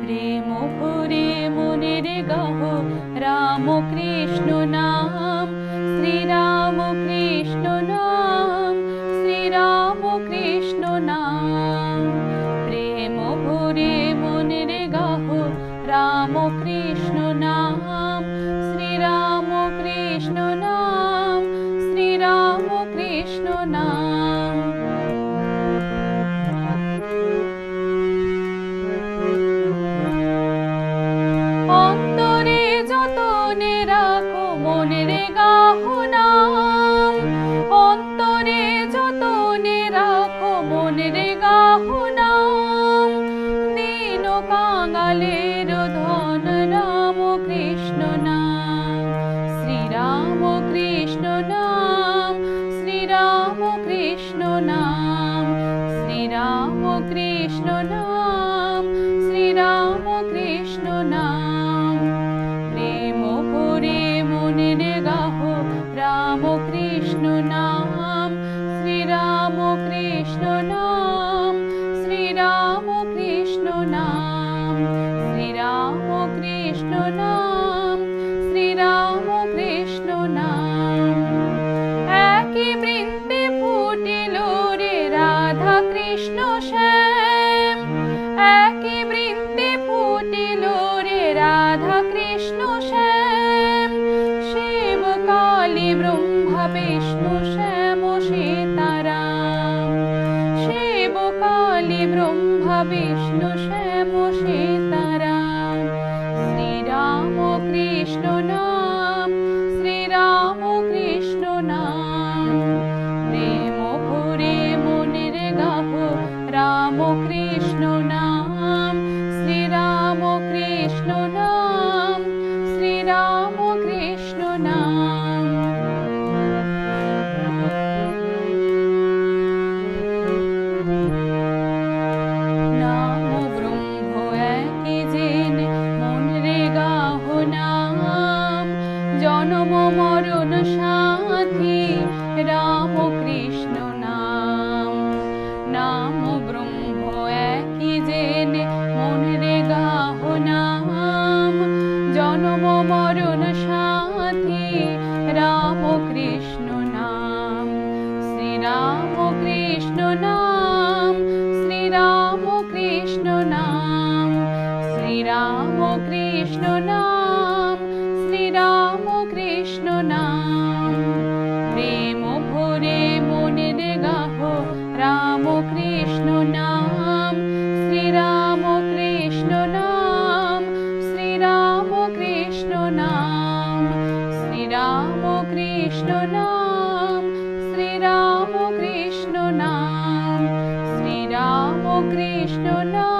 প্রেম ভরে মনের গাহ রাম কৃষ্ণ নাম, শ্রীরাম কৃষ্ণ নাম, শ্রীরাম কৃষ্ণ নাম। প্রেম ভরে মনের গাহ রাম কৃষ্ণ নাম, শ্রীরাম কৃষ্ণ নাম, শ্রীরাম কৃষ্ণ নাম। অন্তরে যতনে রাখো মনের গাহ নাম, অন্তরে যতনে রাখো মনের গাহ নাম। দীন কাঙালের ধন রাম কৃষ্ণ নাম, শ্রীরাম কৃষ্ণ নাম, শ্রীরাম কৃষ্ণ নাম, শ্রীরাম কৃষ্ণ নাম, শ্রীরাম কৃষ্ণ নাম। প্রেম ভরে মনের গাহ রাম কৃষ্ণ নাম, শ্রীরাম কৃষ্ণ নাম, শ্রীরাম কৃষ্ণ নাম, শ্রীরাম কৃষ্ণ নাম, শ্রীরাম কৃষ্ণ নাম। একই বৃন্তে ফুটিল রে রাধা কৃষ্ণ শ্যাম, একই বৃন্তে ফুটিল রে রাধা কৃষ্ণ শ্যাম। শিব কালী ব্রহ্মা বিষ্ণু শ্যাম সীতারাম, শিব কালী ব্রহ্মা বিষ্ণু শ্যাম সীতারাম। শ্রীরাম কৃষ্ণ নাম, শ্রীরাম কৃষ্ণ নাম। প্রেম ভরে মনের গাহ রাম কৃষ্ণ নাম, শ্রীরাম কৃষ্ণ নাম, শ্রীরাম কৃষ্ণ নাম। নাম ব্রহ্ম একই জেনে মনের গাহ নাম, জন্ম মরণ সাথী রাম কৃষ্ণ নাম। নাম ব্রহ্ম একই জেনে মনের গাহ নাম, জন্ম মরণ সাথী রাম কৃষ্ণ নাম। শ্রীরাম কৃষ্ণ নাম, শ্রীরাম কৃষ্ণ নাম, শ্রীরাম কৃষ্ণ নাম, শ্রীরাম কৃষ্ণ নাম। প্রেম ভরে মনের গাহ রাম কৃষ্ণ নাম, শ্রীরাম কৃষ্ণ নাম, শ্রীরাম কৃষ্ণ নাম, শ্রীরাম কৃষ্ণ নাম, শ্রীরাম কৃষ্ণ নাম, শ্রীরাম কৃষ্ণ নাম।